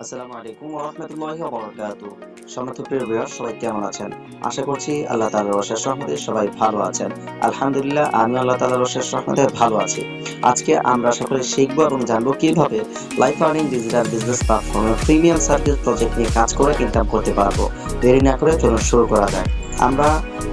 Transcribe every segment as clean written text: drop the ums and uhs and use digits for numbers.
আসসালামু আলাইকুম ওয়া রাহমাতুল্লাহি ওয়া বারাকাতুহু। সম্মানিত প্রিয় ভিউয়ার, সবাই কেমন আছেন? আশা করছি আল্লাহ তাআলার অশেষ রহমতে সবাই ভালো আছেন। আলহামদুলিল্লাহ, আমিও আল্লাহ তাআলার অশেষ রহমতে ভালো আছি। আজকে আমরা সকলে শিখব এবং জানব কিভাবে লাইফ আর্নিং ডিজিটাল বিজনেস প্ল্যাটফর্মে প্রিমিয়াম সার্ভিস প্রজেক্ট নিয়ে কাজ করে ইনকাম করতে পারবো। দেরি না করে চলুন শুরু করা যাক। আমরা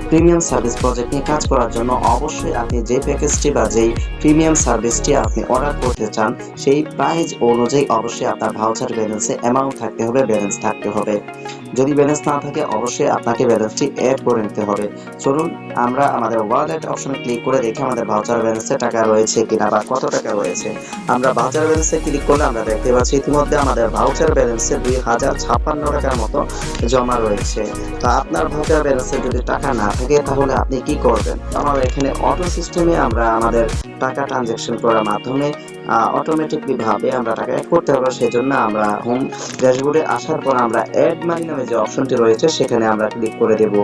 প্রিমিয়াম সার্ভিস প্রজেক্ট নিয়ে কাজ করার জন্য অবশ্যই আপনি যে প্যাকেজটি বা যেই প্রিমিয়াম সার্ভিসটি আপনি অর্ডার করতে চান সেই প্রাইস অনুযায়ী অবশ্যই আপনার ভাউচার ব্যালেন্সে অ্যামাউন্ট থাকতে হবে, ব্যালেন্স থাকতে হবে। যদি ব্যালেন্স না থাকে অবশ্যই আপনাকে ব্যালেন্সটি এড করে নিতে হবে। চলুন আমরা আমাদের ওয়ালেট অপশনে ক্লিক করে দেখি আমাদের ভাউচার ব্যালেন্সে টাকা রয়েছে কিনা বা কত টাকা রয়েছে। আমরা ভাউচার ব্যালেন্সে ক্লিক করলে আমরা দেখতে পাচ্ছি ইতিমধ্যে আমাদের ভাউচার ব্যালেন্সে 2056 টাকার মতো জমা রয়েছে। তো আপনার ভাউচার ব্যালেন্সে যদি টাকা না থাকে তাহলে আপনি কি করবেন? আমার এখানে অটো সিস্টেমে আমরা আমাদের টাকা ট্রানজাকশন করার মাধ্যমে অটোমেটিকলি ভাবে আমরা টাকা অ্যাড করতে পারবো। সেজন্য আমরা হোম ড্যাশবোর্ডে আসার পর আমরা অ্যাড মানি নামে যে অপশনটি রয়েছে সেখানে আমরা ক্লিক করে দেব।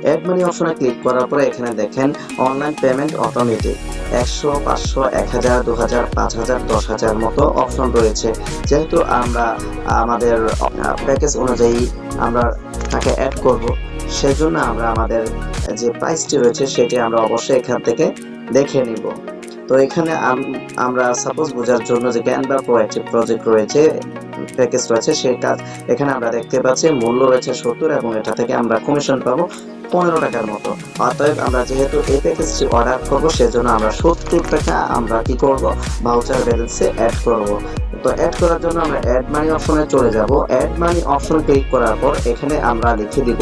অ্যাড মানি অপশনে ক্লিক করার পরে এখানে দেখেন অনলাইন পেমেন্ট অটোমেটিক 100, 500, 1000, 2000, 5000, 10000 মতো অপশন রয়েছে। যেহেতু আমরা আমাদের প্যাকেজ অনুযায়ী আমরা টাকা অ্যাড করব, সেজন্য আমরা আমাদের যে প্রাইসটি রয়েছে সেটি আমরা অবশ্যই এখান থেকে দেখে নিব। তো এখানে আমরা সাপোজ বোঝার জন্য যে ক্যানভা প্রো একটি প্রজেক্ট রয়েছে, প্যাকেজ রয়েছে, সেটা এখানে আমরা দেখতে পাচ্ছি মূল্য রয়েছে 70 এবং এটা থেকে আমরা কমিশন পাবো 15 টাকার মতো। অতএব আমরা যেহেতু এই প্যাকেজটি অর্ডার করব সেজন্য আমরা 70 টাকা আমরা কি করব, ভাউচার ব্যালেন্সে অ্যাড করব। তো অ্যাড করার জন্য আমরা অ্যাড মানি অপশনে চলে যাব। অ্যাড মানি অপশন ক্লিক করার পর এখানে আমরা লিখে দিব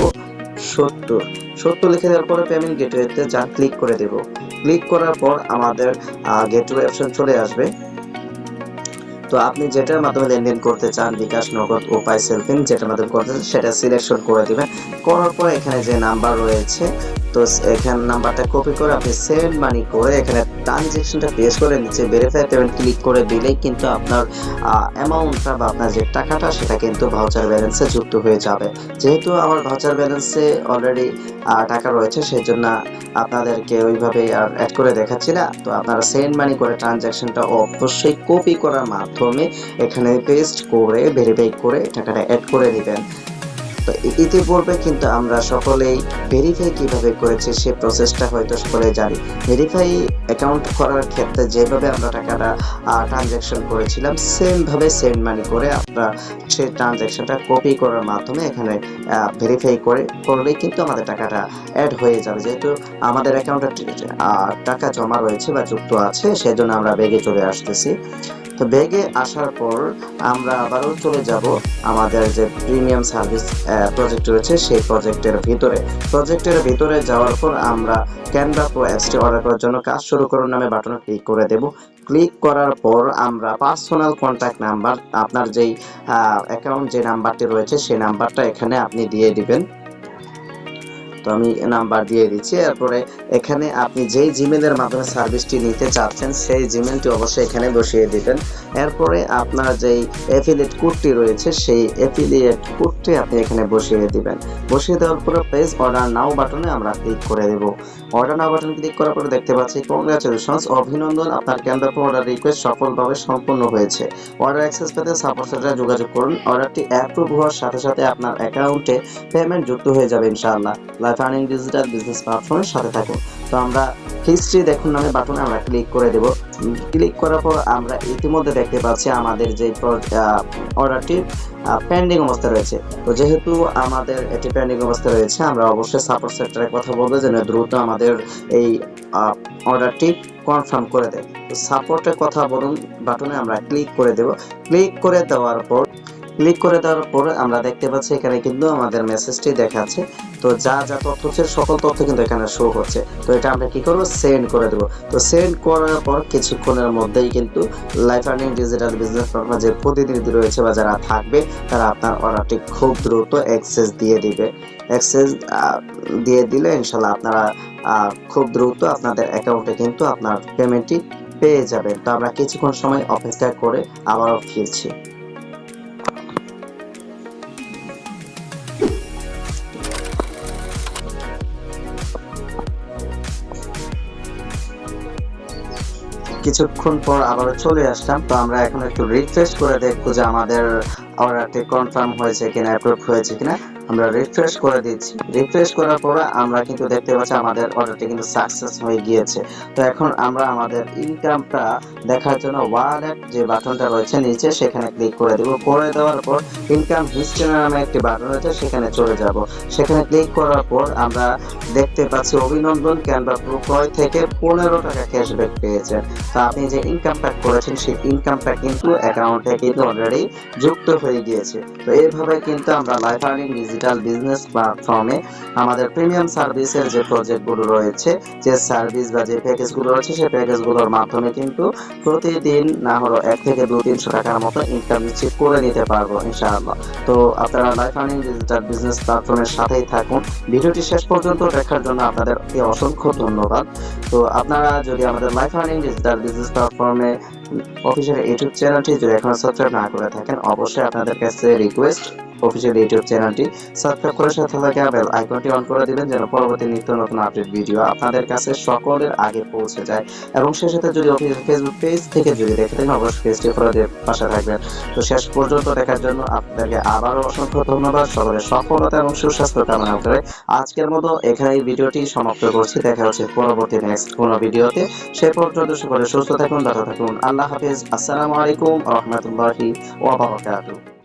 70 লিখে দেওয়ার পরে পেমেন্ট গেটওয়েতে যা ক্লিক করে দেব। ক্লিক করার পর আমাদের গেটওয়ে অপশন চলে আসবে। তো আপনি যেটার মাধ্যমে লেনদেন করতে চান, বিকাশ, নগদ, উপায়, সেলফিন, যেটার মাধ্যমে করতে চান সেটা সিলেকশন করে দিবেন। করার পর এখানে যে নাম্বার রয়েছে, তো এখানে নাম্বারটা কপি করে আপনি সেন্ড মানি করে এখানে ট্রানজেকশনটা পেস্ট করে নিচে ভেরিফাই পেমেন্ট ক্লিক করে দিলেই কিন্তু আপনার অ্যামাউন্টটা বা আপনার যে টাকাটা সেটা কিন্তু ভাউচার ব্যালেন্সে যুক্ত হয়ে যাবে। যেহেতু আমার ভাউচার ব্যালেন্সে অলরেডি টাকা রয়েছে সেজন্য আপনাদেরকে ওইভাবে আর অ্যাড করে দেখাচ্ছি না। তো আপনারা সেন্ড মানি করে ট্রানজাকশনটা অবশ্যই কপি করার মাধ্যমে এখানে পেস্ট করে ভেরিফাই করে টাকাটা অ্যাড করে দিবেন। তো ইতিপূর্বে কিন্তু আমরা সকলেই ভেরিফাই কিভাবে করেছি সে প্রসেসটা হয়তো সকলে জানি। ভেরিফাই অ্যাকাউন্ট করার ক্ষেত্রে যেভাবে আমরা টাকাটা ট্রানজাকশন করেছিলাম সেম ভাবে সেন্ড মানি করে আমরা সেই ট্রানজাকশনটা কপি করার মাধ্যমে এখানে ভেরিফাই করলেই কিন্তু আমাদের টাকাটা অ্যাড হয়ে যাবে। যেহেতু আমাদের অ্যাকাউন্টে টাকা জমা রয়েছে বা যুক্ত আছে সেজন্য আমরা ব্যাগে চলে আসতেছি। তো ব্যাগে আসার পর আমরা আবারও চলে যাব আমাদের যে প্রিমিয়াম সার্ভিস প্রজেক্ট রয়েছে সেই প্রজেক্টের ভিতরে যাওয়ার পর আমরা ক্যানভা প্রো অ্যাপসটি অর্ডার করার জন্য কাজ শুরু করুন নামে বাটনে ক্লিক করে দেব। ক্লিক করার পর আমরা পার্সোনাল কন্ট্যাক্ট নাম্বার, আপনার যেই অ্যাকাউন্ট যে নাম্বারটি রয়েছে সেই নাম্বারটা এখানে আপনি দিয়ে দিবেন। তো আমি নাম্বার দিয়ে দিচ্ছি। এরপরে এখানে আপনি যেই জিমেলের মাধ্যমে সার্ভিসটি নিতে চাচ্ছেন সেই জিমেলটি অবশ্যই এখানে বসিয়ে দিবেন। এরপরে আপনার যেই অ্যাফিলিয়েট কোডটি রয়েছে সেই অ্যাফিলিয়েট কোডটি আপনি এখানে বসিয়ে দিবেন। বসিয়ে দেওয়ার পরে প্লেস অর্ডার নাও বাটনে আমরা ক্লিক করে দেব। অর্ডার নাও বাটন ক্লিক করার পরে দেখতে পাচ্ছি কংগ্রাচুলেশনস, অভিনন্দন, আপনার ক্যানভা প্রো অর্ডার রিকোয়েস্ট সফলভাবে সম্পূর্ণ হয়েছে। অর্ডার অ্যাক্সেস পেতে সাপোর্ট সেন্টারে যোগাযোগ করুন। অর্ডারটি অ্যাপ্রুভ হওয়ার সাথে সাথে আপনার অ্যাকাউন্টে পেমেন্ট যুক্ত হয়ে যাবে ইনশাআল্লাহ। লাইফ আর্নিং ডিজিটাল বিজনেস প্ল্যাটফর্মের সাথে থাকুন। তো আমরা হিস্ট্রি দেখুন নামে বাটনে আমরা ক্লিক করে দেব। ক্লিক করার পর আমরা ইতিমধ্যে দেখতে পাচ্ছি আমাদের যে অর্ডারটি পেন্ডিং অবস্থা রয়েছে। তো যেহেতু আমাদের এটি পেন্ডিং অবস্থা রয়েছে আমরা অবশ্যই সাপোর্ট সেক্টরে কথা বলবো যেন দ্রুত আমাদের এই অর্ডারটি কনফার্ম করে দেয়। তো সাপোর্টের কথা বলুন বাটনে আমরা ক্লিক করে দেব। ক্লিক করে দেওয়ার পর আমরা দেখতে পাচ্ছি এখানে কিন্তু আমাদের মেসেজটি দেখাচ্ছে। তো যা তথ্য হচ্ছে সকল তথ্য কিন্তু এখানে শো হচ্ছে। তো এটা আমরা কি করব, সেন্ড করে দেব। তো সেন্ড করার পর কিছুক্ষণের মধ্যেই কিন্তু লাইফ আর্নিং ডিজিটাল বিজনেস প্ল্যাটফর্মে যে প্রতিনিধি রয়েছে বা যারা থাকবে তারা আপনার অর্ডারটি খুব দ্রুত অ্যাক্সেস দিয়ে দিবে। অ্যাক্সেস দিয়ে দিলে ইনশাল্লাহ আপনারা খুব দ্রুত আপনাদের অ্যাকাউন্টে কিন্তু আপনার পেমেন্টটি পেয়ে যাবেন। তো আমরা কিছুক্ষণ সময় অপেক্ষা করে আবারও ফিরছি। কিছুক্ষণ পর আবার চলে আসলাম। তো আমরা এখন একটু রিফ্রেশ করে দেখবো যে আমাদের অর্ডারটি কনফার্ম হয়েছে কিনা, অ্যাপ্রুভ হয়েছে কিনা। আমরা রিফ্রেশ করে দিচ্ছি। রিফ্রেশ করার পরে আমরা কিন্তু দেখতে পাচ্ছি আমাদের অর্ডারটি কিন্তু সাকসেস হয়ে গিয়েছে। তো এখন আমরা আমাদের ইনকামটা দেখার জন্য ওয়ালেট যে বাটনটা রয়েছে নিচে সেখানে ক্লিক করে দেব। করে দেওয়ার পর ইনকাম হিস্ট্রি নামে একটি বাটন রয়েছে, সেখানে চলে যাব। সেখানে ক্লিক করার পর আমরা দেখতে পাচ্ছি অভিনন্দন, ক্যানভা প্রো ক্রয় থেকে 15 টাকা ক্যাশব্যাক পেয়েছেন। তো আপনি যে ইনকামটা করেছেন সেই ইনকামটা কিন্তু অ্যাকাউন্টে কিন্তু অলরেডি যুক্ত হয়ে গিয়েছে। তো এইভাবে কিন্তু আমরা লাইফ আর্নিং ডিজিটাল বিজনেস প্ল্যাটফর্মে আমাদের প্রিমিয়াম সার্ভিসের যে প্রজেক্টগুলো রয়েছে, যে সার্ভিস বা যে প্যাকেজগুলো রয়েছে সেই প্যাকেজগুলোর মাধ্যমে কিন্তু প্রতিদিন না হলো 1 থেকে 200-300 টাকার মতো ইনকাম নিশ্চিত করে নিতে পারবো ইনশাআল্লাহ। তো আপনারা লাইফ আর্নিং ডিজিটাল বিজনেস প্ল্যাটফর্মের সাথেই থাকুন। ভিডিওটি শেষ পর্যন্ত দেখার জন্য আপনাদেরকে অসংখ্য ধন্যবাদ। তো আপনারা যদি আমাদের লাইফ আর্নিং ডিজিটাল বিজনেস প্ল্যাটফর্মে অফিসিয়াল ইউটিউব চ্যানেলটি যদি এখনো সাবস্ক্রাইব না করে থাকেন, অবশ্যই আপনাদের কাছে রিকোয়েস্ট অফিসিয়াল ইউটিউব চ্যানেলটি সাবস্ক্রাইব করে সাথে থাকা বেল আইকনটি অন করে দিবেন, যেন পরবর্তী নিত্য নতুন আপডেট ভিডিও আপনাদের কাছে সকলের আগে পৌঁছে যায়। এবং সেই সাথে যদি অফিসিয়াল ফেসবুক পেজ থেকে যদি দেখে থাকেন, অবশ্যই পেজটি ফলো দিয়ে পাশে থাকবেন। তো শেষ পর্যন্ত দেখার জন্য আপনাদেরকে আবারও অসংখ্য ধন্যবাদ। সকলের সফলতা এবং সুস্বাস্থ্য কামনা করে আজকের মতো এখানেই ভিডিওটি সমাপ্ত করছি। দেখা হচ্ছে পরবর্তী নেক্সট কোনো ভিডিওতে। সে পর্যন্ত সকলে সুস্থ থাকুন, ভালো থাকুন। আল্লাহ হাফেজ। আসসালামু আলাইকুম ওয়া রাহমাতুল্লাহি ওয়া বারাকাতুহু।